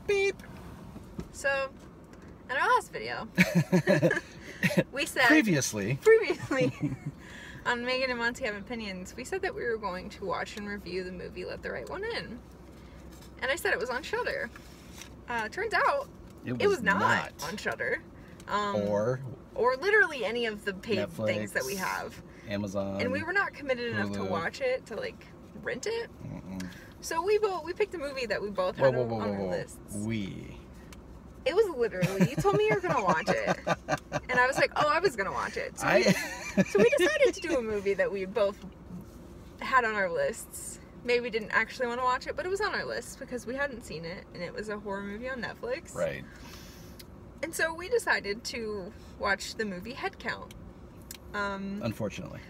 Beep. So, in our last video, we said... Previously, on Megan and Monty Have Opinions, we said that we were going to watch and review the movie Let the Right One In. And I said it was on Shudder. Turns out, it was not on Shudder. Or literally any of the paid Netflix, things that we have. Amazon. And we were not committed enough to watch it, to, like, rent it. So we picked a movie that we both had on our lists. It was literally, you told me you were going to watch it. And I was like, oh, I was going to watch it. So we decided to do a movie that we both had on our lists. Maybe we didn't actually want to watch it, but it was on our list because we hadn't seen it. And it was a horror movie on Netflix. Right. And so we decided to watch the movie Headcount. Unfortunately.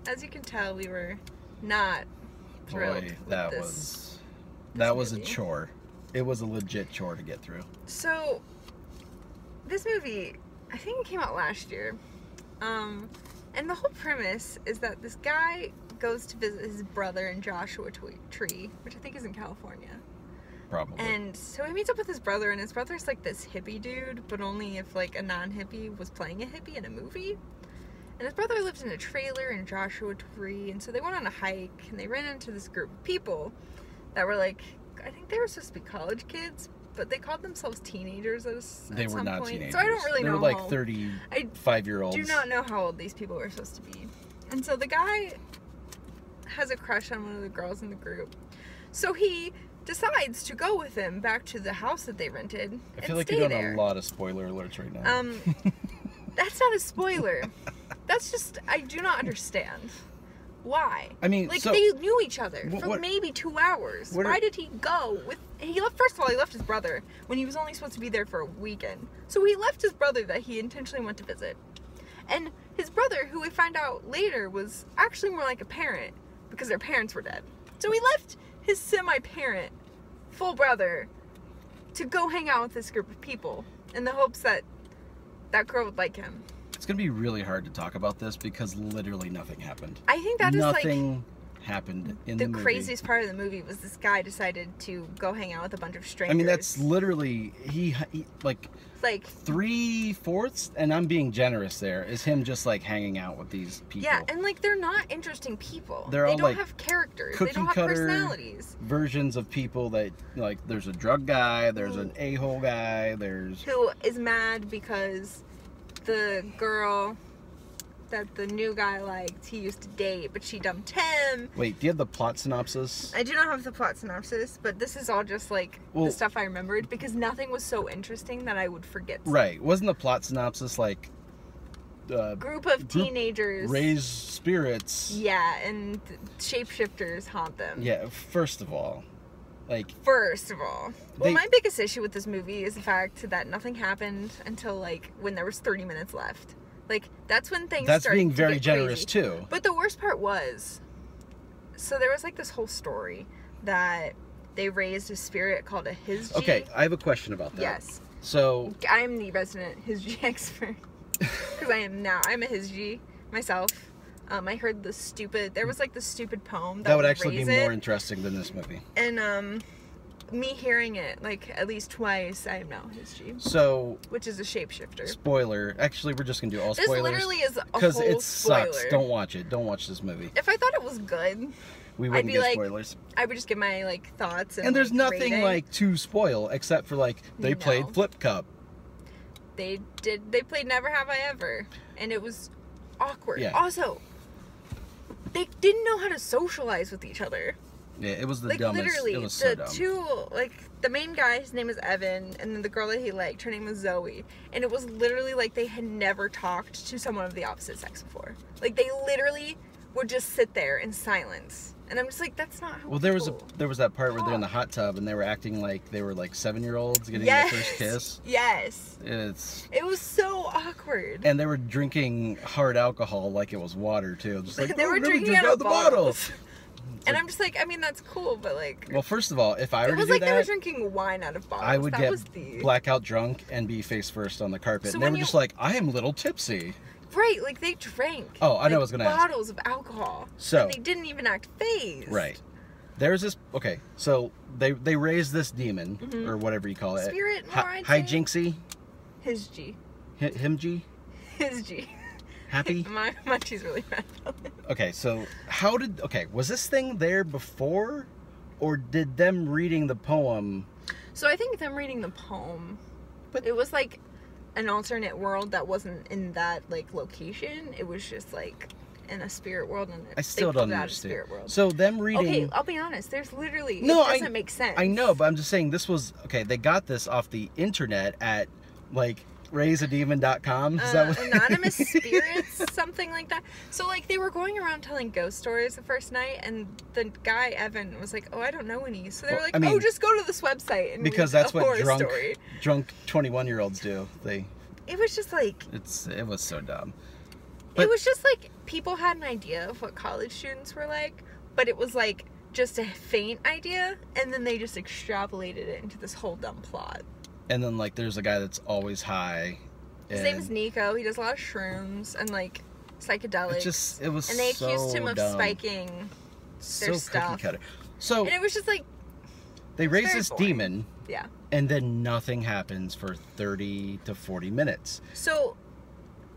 As you can tell, we were not thrilled Boy, with that this was a movie. chore. It was a legit chore to get through. So, this movie, I think it came out last year. And the whole premise is that this guy goes to visit his brother in Joshua Tree, which I think is in California. Probably. And so he meets up with his brother, and his brother's like this hippie dude, but only if like a non-hippie was playing a hippie in a movie. And his brother lived in a trailer in Joshua Tree, and so they went on a hike, and they ran into this group of people that were like, I think they were supposed to be college kids, but they called themselves teenagers at some point. They were not teenagers. So I don't really know. They were like 35-year-olds. I do not know how old these people were supposed to be. And so the guy has a crush on one of the girls in the group. So he decides to go with him back to the house that they rented. I feel like you're doing a lot of spoiler alerts right now. That's not a spoiler. That's just, I do not understand. Why? I mean, like, so, they knew each other for maybe 2 hours. Why did he go with... First of all, he left his brother when he was only supposed to be there for a weekend. So he left his brother that he intentionally went to visit. And his brother, who we find out later, was actually more like a parent because their parents were dead. So he left his semi-parent, full brother, to go hang out with this group of people in the hopes that that girl would like him. It's going to be really hard to talk about this because literally nothing happened. I think that nothing happened in the movie. The craziest part of the movie was this guy decided to go hang out with a bunch of strangers. I mean, that's literally, he like 3/4, and I'm being generous there, is him just like hanging out with these people. Yeah, and like they're not interesting people. They don't like have characters. They don't have personalities. Versions of people that, like, there's a drug guy, there's an a-hole guy, who is mad because the girl that the new guy liked, he used to date, but she dumped him. Wait, do you have the plot synopsis? I do not have the plot synopsis, but this is all just like the stuff I remembered because nothing was so interesting that I would forget. Right. Wasn't the plot synopsis like group of teenagers raise spirits? Yeah, and shapeshifters haunt them. Yeah, first of all, well, my biggest issue with this movie is the fact that nothing happened until like when there was 30 minutes left. Like, that's when things started to get crazy. That's being very generous, too. But the worst part was, so there was, like, this woo story that they raised a spirit called a Hizji. Okay, I have a question about that. Yes. So... I'm the resident Hizji expert. Because I am now. I'm a Hizji myself. I heard there was, like, the stupid poem that would actually be more interesting than this movie. And, me hearing it, like, at least twice, I am now Hizji. So... Which is a shapeshifter. Spoiler. Actually, we're just going to do all spoilers. This literally is a whole spoiler. Because it sucks. Don't watch it. Don't watch this movie. If I thought it was good, we wouldn't get spoilers. I would just give my, like, thoughts and there's nothing, rating. like, to spoil, except for, like, they played Flip Cup. They played Never Have I Ever. And it was awkward. Yeah. Also, they didn't know how to socialize with each other. Yeah, it was the like, dumbest. Literally, it was so dumb. The main guy, his name is Evan, and then the girl that he liked, her name was Zoe. And it was literally like they had never talked to someone of the opposite sex before. Like, they literally would just sit there in silence. And I'm just like, that's not how there was that part where they're in the hot tub and they were acting like they were like 7-year-olds getting their first kiss. Yes. It was so awkward. And they were drinking hard alcohol like it was water too. Just like, they were drinking out of bottles. And I'm just like, I mean, that's cool, but like... Well, first of all, if I were to do that... It was like they were drinking wine out of bottles. I would get blackout drunk and be face first on the carpet. And they were just like, I am a little tipsy. Right, like they drank. Oh, I know what I was going to ask. Bottles of alcohol. So... And they didn't even act phased. Right. there's this. Okay, so they raise this demon or whatever you call it. Spirit, Hijinxie. His G. Him G. His G. Happy. my G's really bad. Okay, so was this thing there before, or did them reading the poem? So I think them reading the poem, but it was like an alternate world that wasn't in that like location. It was just like in a spirit world, and I still don't understand. Spirit world. So them reading. Okay, I'll be honest. There's literally it doesn't make sense. I know, but I'm just saying this was okay. They got this off the internet at like raiseademon.com. Is that what... Anonymous spirits, something like that. So like they were going around telling ghost stories the first night, and the guy Evan was like, "Oh, I don't know any." So they were like, "Oh, just go to this website and because read that's a what story." drunk 21-year-olds do. It was just like it was so dumb. But it was just like people had an idea of what college students were like, but it was like just a faint idea, and then they just extrapolated it into this whole dumb plot. And then like there's a guy that's always high. His name is Nico. He does a lot of shrooms and like psychedelics. It was and they so accused him of dumb. spiking their stuff. Cookie cutter. So and it was just like they raise this demon. Yeah. And then nothing happens for 30 to 40 minutes. So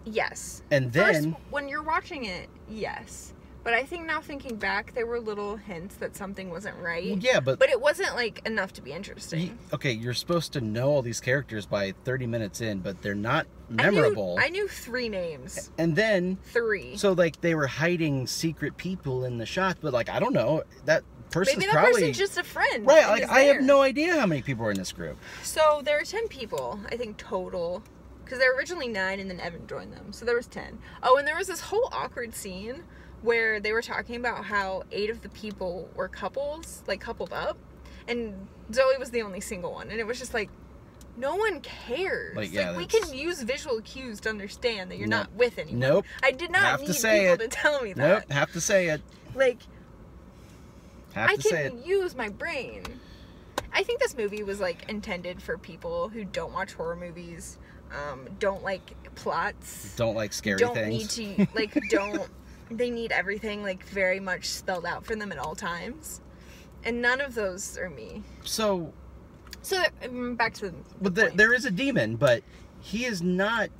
yes. And then first, when you're watching it, yes. But I think now thinking back, there were little hints that something wasn't right. Well, yeah, but it wasn't like enough to be interesting. You're supposed to know all these characters by 30 minutes in, but they're not memorable. I knew 3 names. And then 3. So like they were hiding secret people in the shot, but like I don't know, that person's maybe that probably person's just a friend. Right, like I have no idea how many people are in this group. So there are 10 people, I think, total. Because there were originally 9 and then Evan joined them. So there was 10. Oh, and there was this whole awkward scene where they were talking about how 8 of the people were couples, like coupled up, and Zoe was the only single one, and it was just like, no one cares. Like, yeah, we can use visual cues to understand that you're not with anyone. Nope. I did not need people to tell me that. Nope, have to say it. Like, I can use my brain. I think this movie was like intended for people who don't watch horror movies, don't like plots, don't like scary things. Don't need to like they need everything like very much spelled out for them at all times, and none of those are me. So back to but there is a demon, but he is not,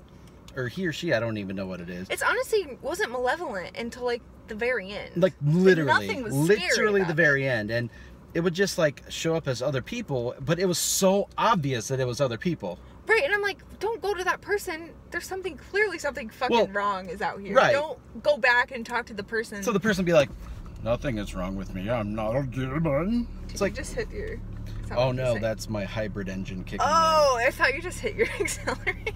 or he or she, I don't even know what it is. It's honestly wasn't malevolent until like the very end. Like literally, nothing was literally the about very end, and it would just like show up as other people, but it was so obvious that it was other people. Right, and I'm like, don't go to that person. There's clearly something fucking wrong is out here. Right. Don't go back and talk to the person. So the person be like, nothing is wrong with me. I'm not a demon. It's like, you just hit your... Oh no, that's my hybrid engine kicking in. I thought you just hit your accelerator.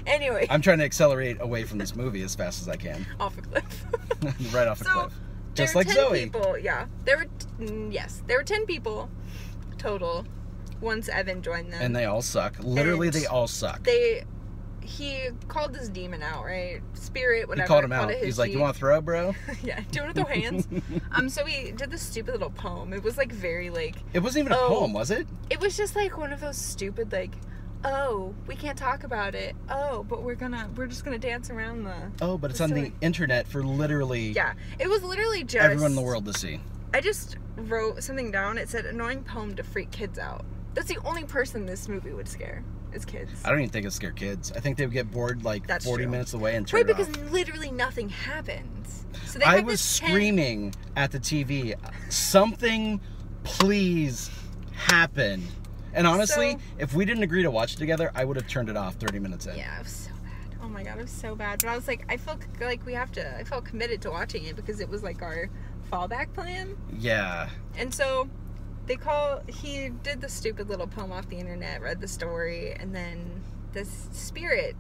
Anyway. I'm trying to accelerate away from this movie as fast as I can. Off a cliff. Right off a cliff. Just like Zoe. People, yeah. There were 10 people total once Evan joined them. And they all suck. Literally, they all suck. He called this demon out, right? Spirit, whatever. He called him out. He's like, you want to throw, bro? Yeah. Do you want to throw hands? So he did this stupid little poem. It was like very like... It wasn't even a poem, was it? It was just like one of those stupid like... Oh, we can't talk about it. Oh, but we're just gonna dance around the... Oh, but it's on the internet for literally... Yeah, it was literally just... everyone in the world to see. I just wrote something down. It said, annoying poem to freak kids out. That's the only person this movie would scare, is kids. I don't even think it'd scare kids. I think they would get bored like 40 minutes away and turn it off. Right, because literally nothing happens. So I was screaming at the TV, something please happen. And honestly, if we didn't agree to watch it together, I would have turned it off 30 minutes in. Yeah, it was so bad. Oh my god, it was so bad. But I was like, I felt like I felt committed to watching it because it was like our fallback plan. Yeah. And so he did the stupid little poem off the internet, read the story, and then this spirit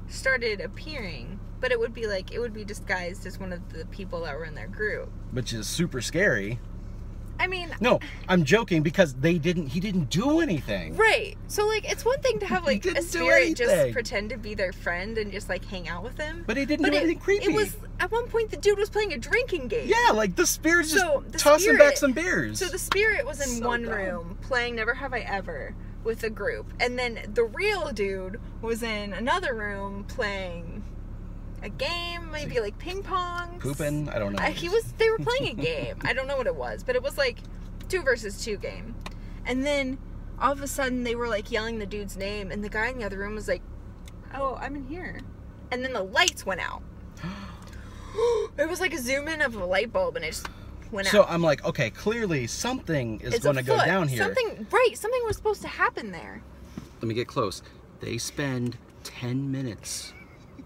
started appearing. But it would be disguised as one of the people that were in their group. Which is super scary. I mean... No, I'm joking because he didn't do anything. Right. So, like, it's one thing to have, like, a spirit just pretend to be their friend and just, like, hang out with them. But he didn't do anything creepy. It was, at one point, the dude was playing a drinking game. Yeah, like, the spirit just tossing back some beers. So the spirit was in one room playing Never Have I Ever with a group. And then the real dude was in another room playing a game, maybe like ping pong. Pooping? I don't know. They were playing a game. I don't know what it was, but it was like 2 versus 2 game. And then all of a sudden they were like yelling the dude's name, and the guy in the other room was like, "Oh, I'm in here." And then the lights went out. It was like a zoom in of a light bulb, and it just went out. So I'm like, okay, clearly something is going to go down here. Something was supposed to happen there. Let me get close. They spend 10 minutes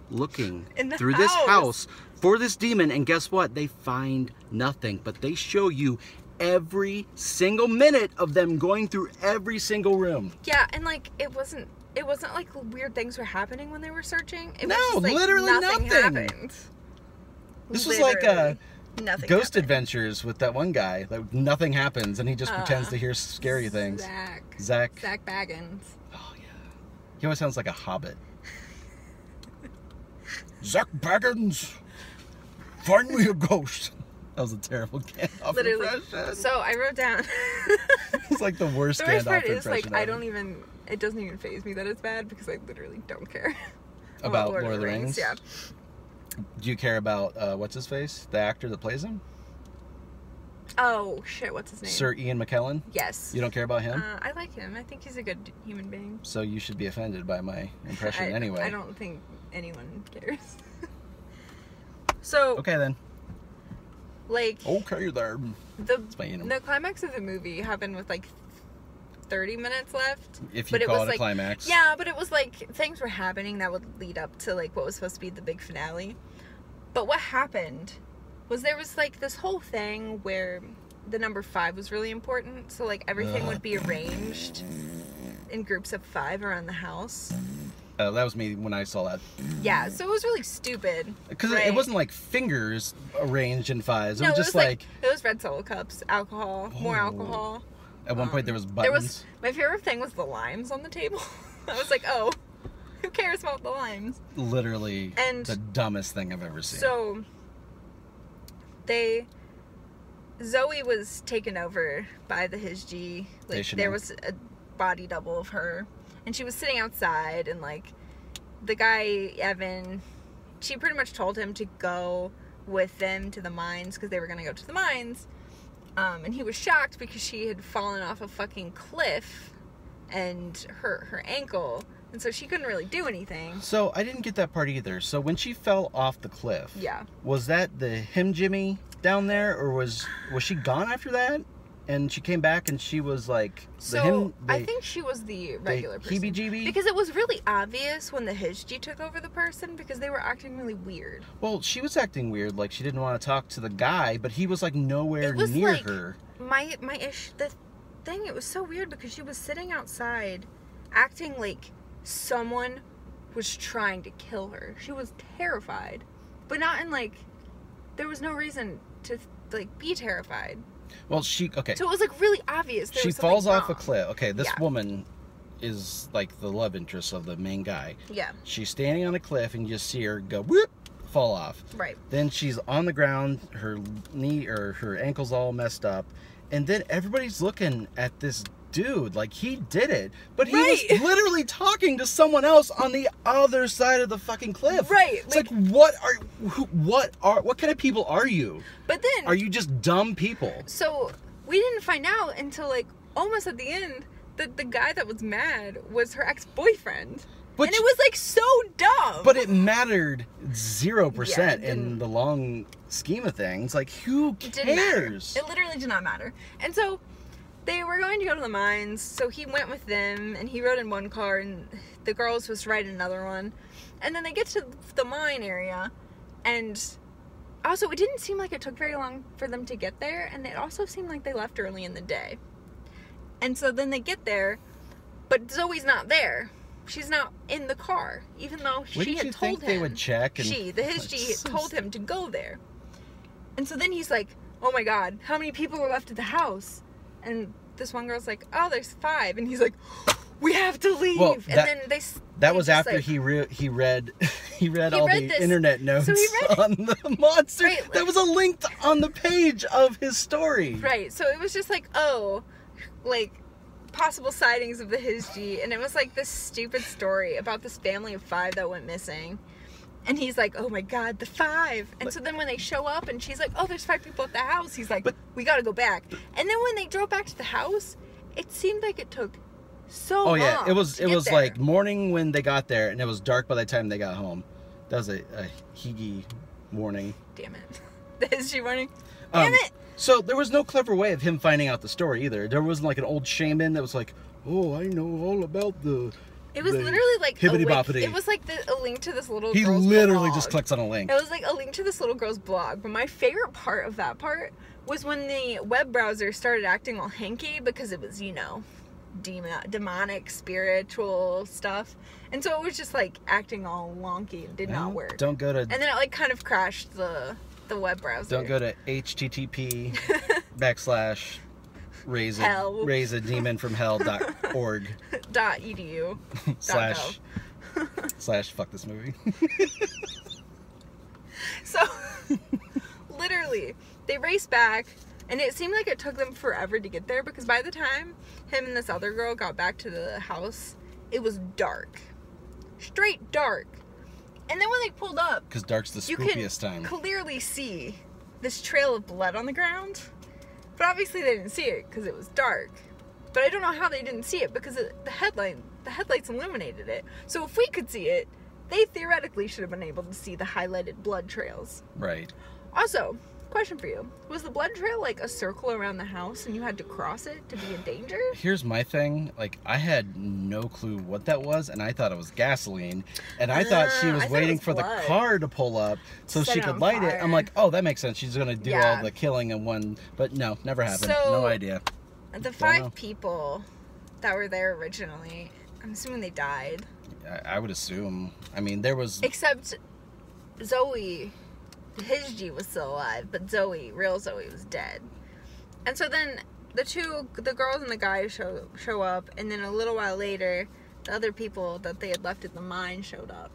looking through house. This house for this demon, and guess what? They find nothing, but they show you every single minute of them going through every single room. Yeah, and like it wasn't like weird things were happening when they were searching. It was just, like, literally nothing happened. This was like nothing Ghost happened. Adventures with that one guy. Like nothing happens, and he just pretends to hear scary things. Zach Baggins. Oh yeah, he always sounds like a hobbit. Zach Baggins, find me a ghost. That was a terrible Gandalf impression. So I wrote down. It's like the worst The Gandalf worst part impression. is like it doesn't even faze me that it's bad because I literally don't care about Lord of the Rings. Yeah. Do you care about what's his face, the actor that plays him? Oh shit! What's his name? Sir Ian McKellen. Yes. You don't care about him? I like him. I think he's a good human being. So you should be offended by my impression anyway. I don't think anyone cares. So. Okay then. Like. Okay there. The climax of the movie happened with like 30 minutes left. If you call it a climax. Yeah, but it was like things were happening that would lead up to like what was supposed to be the big finale. But what happened was there was like this whole thing where the number 5 was really important. So like everything would be arranged in groups of 5 around the house. That was me when I saw that. Yeah, so it was really stupid. Because right? it wasn't like fingers arranged in 5s. No, It was just like it was red Solo cups, alcohol, more alcohol. At one point there was buttons. My favorite thing was the limes on the table. I was like, oh, who cares about the limes? Literally the dumbest thing I've ever seen. So Zoe was taken over by the Hizji. Like there was a body double of her. And she was sitting outside, and like the guy, Evan, she pretty much told him to go with them to the mines because they were going to go to the mines. And he was shocked because she had fallen off a fucking cliff and hurt her ankle. And so she couldn't really do anything. So I didn't get that part either. So when she fell off the cliff, was that the Jimmy down there, or was she gone after that? And she came back and she was like I think she was the regular person. Heebie-jeebie? Because it was really obvious when the Hizji took over the person because they were acting really weird. Well, she was acting weird, like she didn't want to talk to the guy, but he was like nowhere near like, her. The thing, it was so weird because she was sitting outside acting like someone was trying to kill her. She was terrified. But not in like, there was no reason to like be terrified. Well, okay. So it was like really obvious. She falls off a cliff. Okay, this woman is like the love interest of the main guy. Yeah. She's standing on a cliff and you just see her go whoop, fall off. Right. Then she's on the ground, her knee or her ankle's all messed up, and then everybody's looking at this dude like he did it, but he was literally talking to someone else on the other side of the fucking cliff. Right. It's like what kind of people are you? But then are you just dumb people? So we didn't find out until like almost at the end that the guy that was mad was her ex-boyfriend. And it was like so dumb. But it mattered 0% in the long scheme of things. Like who cares? It literally did not matter. And so they were going to go to the mines, so he went with them, and he rode in one car, and the girl was supposed to ride in another one. And then they get to the mine area, and also it didn't seem like it took very long for them to get there, and it also seemed like they left early in the day. And so then they get there, but Zoe's not there. She's not in the car, even though she had told him. They would check? And the Hizji told him to go there. And so then he's like, oh my god, how many people are left at the house? And this one girl's like, oh, there's 5. And he's like, we have to leave. Well, and then that was after like, he read all the internet notes on the monster. Right, like, that was a link on the page of his story. Right. So it was just like, oh, like possible sightings of the Hizji. And it was like this stupid story about this family of 5 that went missing. And he's like, oh my God, the 5. And so then when they show up and she's like, oh, there's 5 people at the house. He's like, we got to go back. And then when they drove back to the house, it seemed like it took so long. Oh yeah, it was like morning when they got there, and it was dark by the time they got home. That was a Higi warning. Damn it. Is she warning? Damn it. So there was no clever way of him finding out the story either. There wasn't like an old shaman that was like, oh, I know all about the... It was literally like hibbity-boppity. It was like a link to this little girl's blog. He literally blog. Just clicks on a link. It was like a link to this little girl's blog. But my favorite part of that part was when the web browser started acting all hanky because it was, you know, demonic, spiritual stuff. And so it was just like acting all wonky and did not work. Don't go to... And then it like kind of crashed the web browser. Don't go to http / raise a demon from hell.org .edu / fuck this movie. So literally they raced back, and it seemed like it took them forever to get there because by the time him and this other girl got back to the house, it was dark, straight dark. And then when they pulled up, because dark's the spookiest time, you can clearly see this trail of blood on the ground. But obviously they didn't see it because it was dark. But I don't know how they didn't see it because the headlights illuminated it. So if we could see it, they theoretically should have been able to see the highlighted blood trails. Right. Also, question for you. Was the blood trail like a circle around the house and you had to cross it to be in danger? Here's my thing. Like, I had no clue what that was, and I thought it was gasoline. And I thought she was waiting for the car to pull up so she could light it. I'm like, oh, that makes sense. She's going to do all the killing in one. But no, never happened. So, no idea. The 5 people that were there originally, I'm assuming they died. I would assume. I mean, there was... Except Zoe... His G was still alive, but real Zoe was dead. And so then the girls and the guys show up, and then a little while later, the other people that they had left at the mine showed up.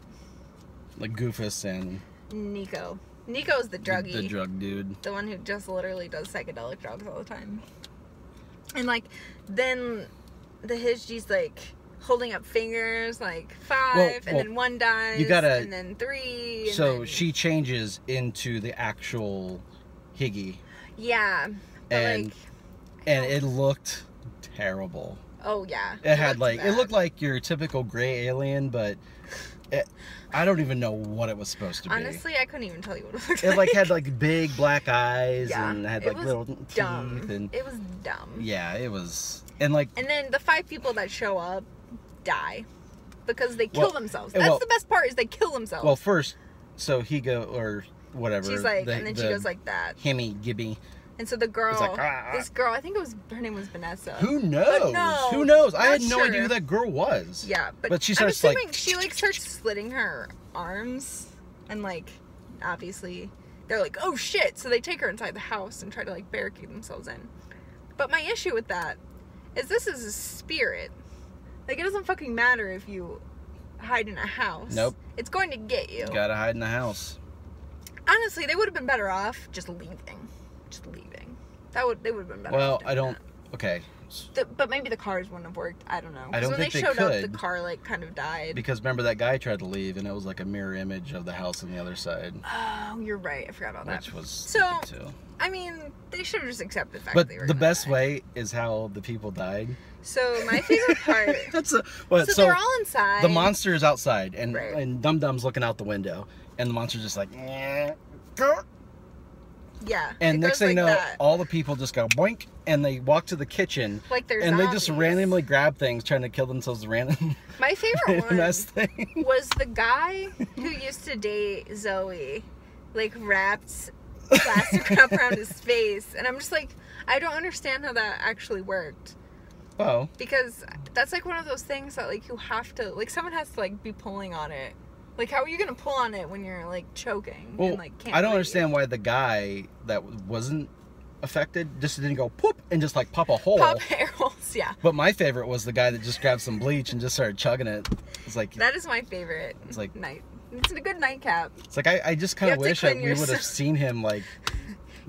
Like Goofus and... Nico. Nico's the druggie. The drug dude. The one who just literally does psychedelic drugs all the time. And like, then the His G's like... holding up fingers, like 5, and then 1 dies, and then 3. And so then... she changes into the actual Higgy. Yeah. And it looked terrible. Oh, yeah. It looked like your typical gray alien, but I don't even know what it was supposed to be. Honestly, I couldn't even tell you what it looked like. It like had like big black eyes and had like little dumb. Teeth. And it was dumb. Yeah, it was. And like. And then the 5 people that show up die because they kill themselves. That's the best part, is they kill themselves. Well, first, so he or whatever. She's like, and then she goes like that. Himmy, Gibby. And so the girl, this girl, I think her name was Vanessa. Who knows? Who knows? I had no idea who that girl was. Yeah, but she starts she starts slitting her arms, and like, obviously, they're like, oh shit! So they take her inside the house and try to like barricade themselves in. But my issue with that is this is a spirit. Like, it doesn't fucking matter if you hide in a house. Nope. It's going to get you. You gotta hide in the house. Honestly, they would have been better off just leaving. They would have been better off doing that. Okay. But maybe the cars wouldn't have worked. I don't know. I don't think they could. When they showed up, the car, like, kind of died. Because remember, that guy tried to leave, and it was like a mirror image of the house on the other side. Oh, you're right. I forgot about that. Which was stupid too. I mean, they should have just accepted the fact that they were But the best way is how the people died. So, my favorite part... So they're all inside. The monster is outside, and Dum Dum's looking out the window. And the monster's just like... Yeah. And next thing you know, all the people just go boink, and they walk to the kitchen. Like they're and zombies. They just randomly grab things, trying to kill themselves random. My favorite one was the guy who used to date Zoe, like wrapped plastic wrap around his face. And I'm just like, I don't understand how that actually worked. Well. Because that's like one of those things that like you have to, like someone has to like be pulling on it. Like, how are you going to pull on it when you're, like, choking and, like, can't I don't breathe? understand why the guy that wasn't affected just didn't go poop and just, like, pop a hole. Pop air holes, yeah. But my favorite was the guy that just grabbed some bleach and just started chugging it. It's like... That is my favorite. It's like... It's a good nightcap. It's like, I just kind of wish that we would have seen him, like,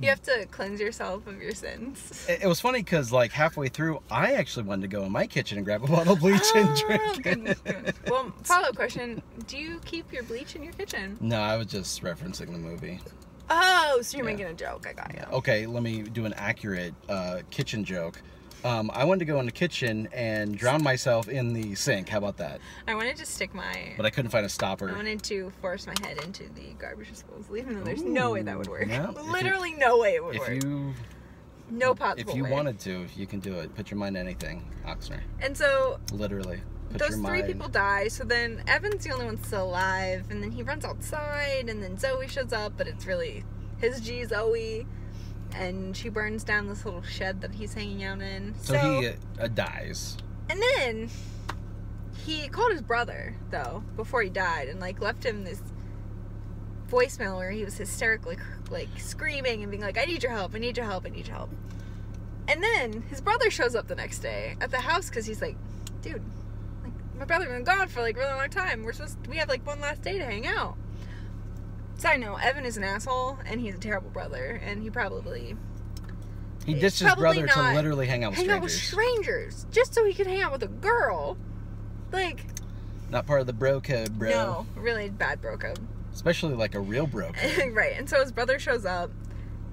You have to cleanse yourself of your sins. It was funny because, like, halfway through, I actually wanted to go in my kitchen and grab a bottle of bleach and drink goodness. Well, follow-up question. Do you keep your bleach in your kitchen? No, I was just referencing the movie. Oh, so you're making a joke. I got you. Okay, let me do an accurate kitchen joke. I wanted to go in the kitchen and drown myself in the sink. How about that? I wanted to stick my... But I couldn't find a stopper. I wanted to force my head into the garbage disposal, even though there's no way that would work. No, Literally no way it would work. No possible way. If you wanted to, you can do it. Put your mind to anything, Oxner. And so... Literally. Those 3 people die, so then Evan's the only one still alive, and then he runs outside, and then Zoe shows up, but it's really his G, Zoe, and she burns down this little shed that he's hanging out in. So he dies. And then he called his brother, though, before he died, and, like, left him this voicemail where he was hysterically, like, screaming and being like, I need your help, I need your help, I need your help. And then his brother shows up the next day at the house because he's like, dude, like, my brother's been gone for, like, a really long time. We have, like, one last day to hang out. Side note, Evan is an asshole, and he's a terrible brother, and he probably... He ditched his brother to literally hang out with strangers. Hang out with strangers, just so he could hang out with a girl. Like... Not part of the bro code, bro. No, really bad bro code. Especially, like, a real bro code. Right, and so his brother shows up,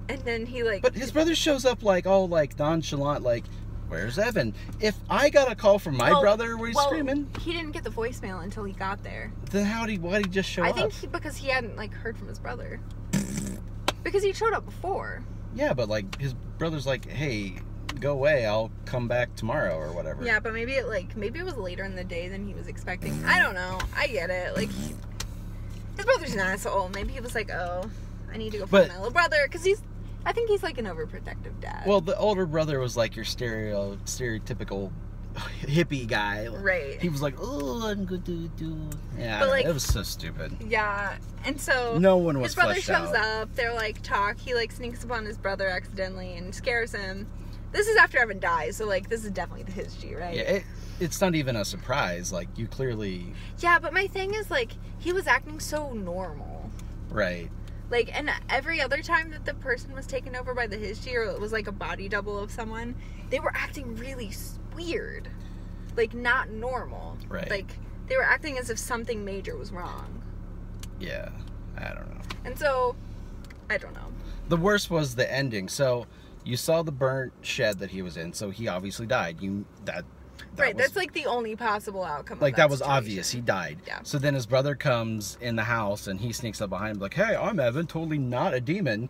and then he, like... But his brother shows up, like, all, like, nonchalant, like... Where's Evan? If I got a call from my brother where he's screaming... He didn't get the voicemail until he got there. Then why'd he just show up? I think because he hadn't, like, heard from his brother. Because he showed up before. Yeah, but, like, his brother's like, hey, go away, I'll come back tomorrow or whatever. Yeah, but maybe it was later in the day than he was expecting. I don't know. I get it. Like, his brother's an asshole. Maybe he was like, oh, I need to go find my little brother. Because I think he's like an overprotective dad. Well, the older brother was like your stereotypical hippie guy. Right. He was like, oh, I'm going to do... Yeah, but like, it was so stupid. Yeah, and so... No one was his brother fleshed shows out. up, they're like, talk, he like sneaks upon his brother accidentally and scares him. This is after Evan dies, so like, this is definitely his G, right? Yeah, it's not even a surprise, like, you clearly... Yeah, but my thing is, like, he was acting so normal. Right. Like, and every other time that the person was taken over by the Hizji, or it was like a body double of someone, they were acting really weird. Like, not normal. Right. Like, they were acting as if something major was wrong. Yeah, I don't know. And so, I don't know. The worst was the ending. So, you saw the burnt shed that he was in, so he obviously died. Right, that's like the only possible outcome. Like, that was obvious. He died. Yeah. So then his brother comes in the house and he sneaks up behind him like, hey, I'm Evan, totally not a demon.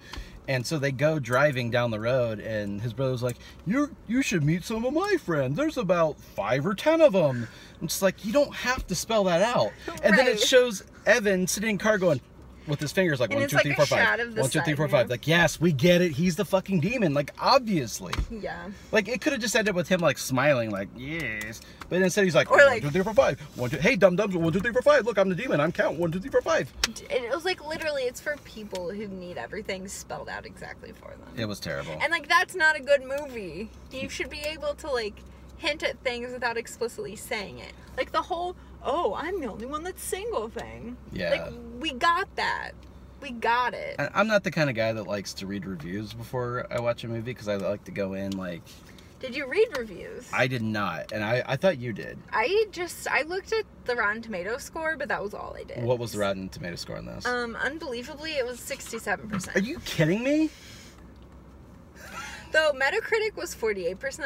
And so they go driving down the road and his brother's like, you should meet some of my friends. There's about 5 or 10 of them. It's like, you don't have to spell that out. And then it shows Evan sitting in car going, with his fingers like 1, 2, 3, 4, 5. 1, 2, 3, 4, 5. Like, yes, we get it. He's the fucking demon. Like, obviously. Yeah. Like, it could have just ended with him like smiling, like, yes. But instead he's like, or 1, 2, 3, 4, 5. 1, 2. Hey, dum dums. 1, 2, 3, 4, 5. Look, I'm the demon. I'm Count. 1, 2, 3, 4, 5. It was like literally, it's for people who need everything spelled out exactly for them. It was terrible. And like, that's not a good movie. You should be able to like hint at things without explicitly saying it. Like the whole, oh, I'm the only one that's single thing. Yeah. Like, we got that. We got it. I'm not the kind of guy that likes to read reviews before I watch a movie because I like to go in like... Did you read reviews? I did not, and I thought you did. I looked at the Rotten Tomatoes score, but that was all I did. What was the Rotten Tomatoes score on this? Unbelievably, it was 67%. Are you kidding me? Though Metacritic was 48%,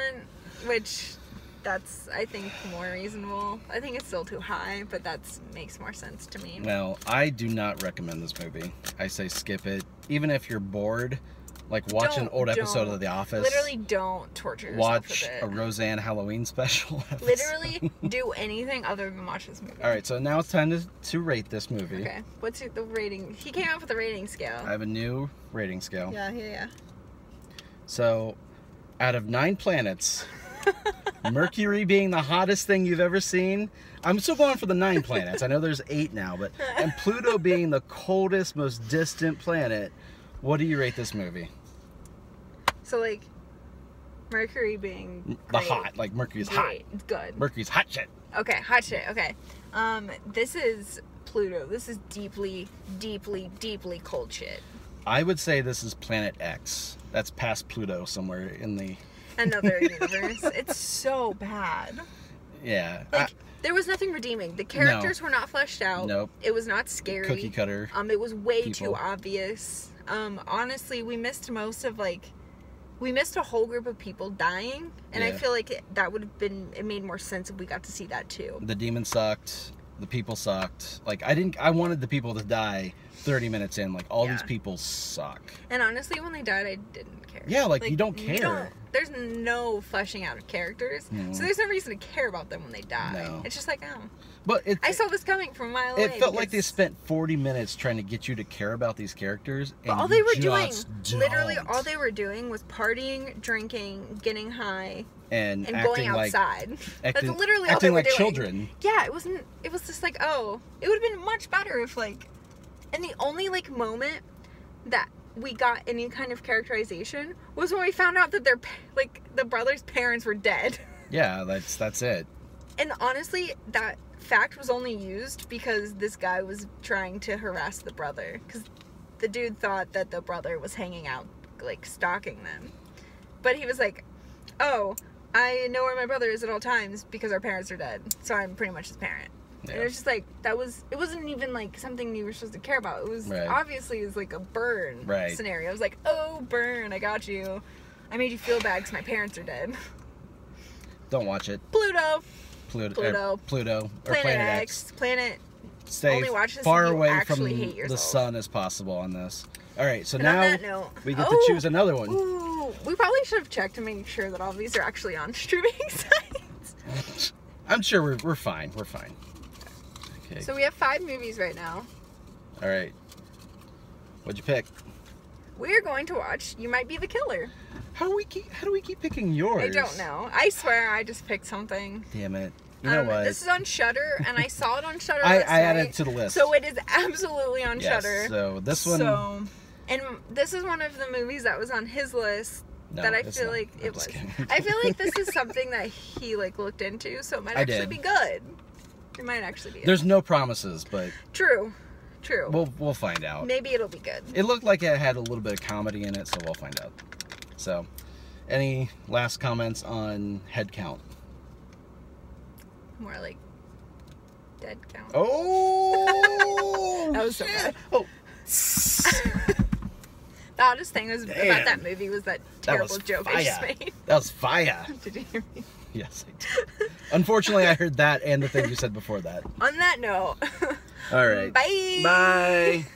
which... That's, I think, more reasonable. I think it's still too high, but that makes more sense to me. Well, I do not recommend this movie. I say skip it. Even if you're bored, like watch an old episode of The Office. Literally don't torture yourself Watch with it. a Roseanne Halloween special episode. Literally do anything other than watch this movie. Alright, so now it's time to rate this movie. Okay. What's the rating? He came out with a rating scale. I have a new rating scale. Yeah. So, out of 9 planets... Mercury being the hottest thing you've ever seen. I'm still going for the 9 planets. I know there's 8 now, but and Pluto being the coldest, most distant planet. What do you rate this movie? So like Mercury being great. The hot, like Mercury's great. hot. It's good. Mercury's hot shit. Okay, hot shit. Okay. This is Pluto. This is deeply, deeply, deeply cold shit. I would say this is Planet X. That's past Pluto somewhere in the... Another universe. It's so bad. Yeah. Like, there was nothing redeeming. The characters were not fleshed out. Nope. It was not scary. Cookie cutter. It was way too obvious. Honestly, we missed most of, like... We missed a whole group of people dying. And I feel like that would have been... It made more sense if we got to see that, too. The demon sucked. The people sucked. Like, I wanted the people to die 30 minutes in. Like, all these people suck. And honestly, when they died, I didn't care. Yeah, like you don't care. There's no fleshing out of characters. So there's no reason to care about them when they die. No. It's just like, oh. But I saw this coming from a mile away. It felt like they spent 40 minutes trying to get you to care about these characters. But all they were doing, literally all they were doing was partying, drinking, getting high, and going outside. That's literally all they were doing. Children. Yeah, it was just like, oh, it would have been much better if, like, and the only, like, moment that we got any kind of characterization was when we found out that the brothers' parents were dead. Yeah, that's it. And honestly, that fact was only used because this guy was trying to harass the brother. Because the dude thought that the brother was hanging out, like, stalking them. But he was like, oh, I know where my brother is at all times because our parents are dead. So I'm pretty much his parent. Yeah. And it was just like, it wasn't even like something you were supposed to care about. It was obviously it was like a burn scenario. It was like, oh, burn, I got you. I made you feel bad because my parents are dead. Don't watch it. Pluto. Or Planet X. Planet. Stay only watch this far if you away from hate the sun as possible on this. All right, so and now on that note, we get to choose another one. Ooh, we probably should have checked to make sure that all of these are actually on streaming sites. I'm sure we're fine. We're fine. Okay. So we have 5 movies right now. All right. What'd you pick? We're going to watch You Might Be the Killer. How do we keep picking yours? I don't know. I swear I just picked something. Damn it. You know what? This is on Shudder, and I saw it on Shudder. I added it to the list. So it is absolutely on Shudder. So this one. And this is one of the movies that was on his list that I feel like it was. I feel like this is something that he like looked into, so it might actually be good. It might actually be. There's no promises, but true. We'll find out. Maybe it'll be good. It looked like it had a little bit of comedy in it, so we'll find out. So, any last comments on Headcount? More like dead count. Oh! That was so bad. Oh. The oddest thing was about that movie was that terrible joke I just made. That was fire. Did you hear me? Yes, I did. Unfortunately, I heard that and the thing you said before that. On that note. All right. Bye. Bye.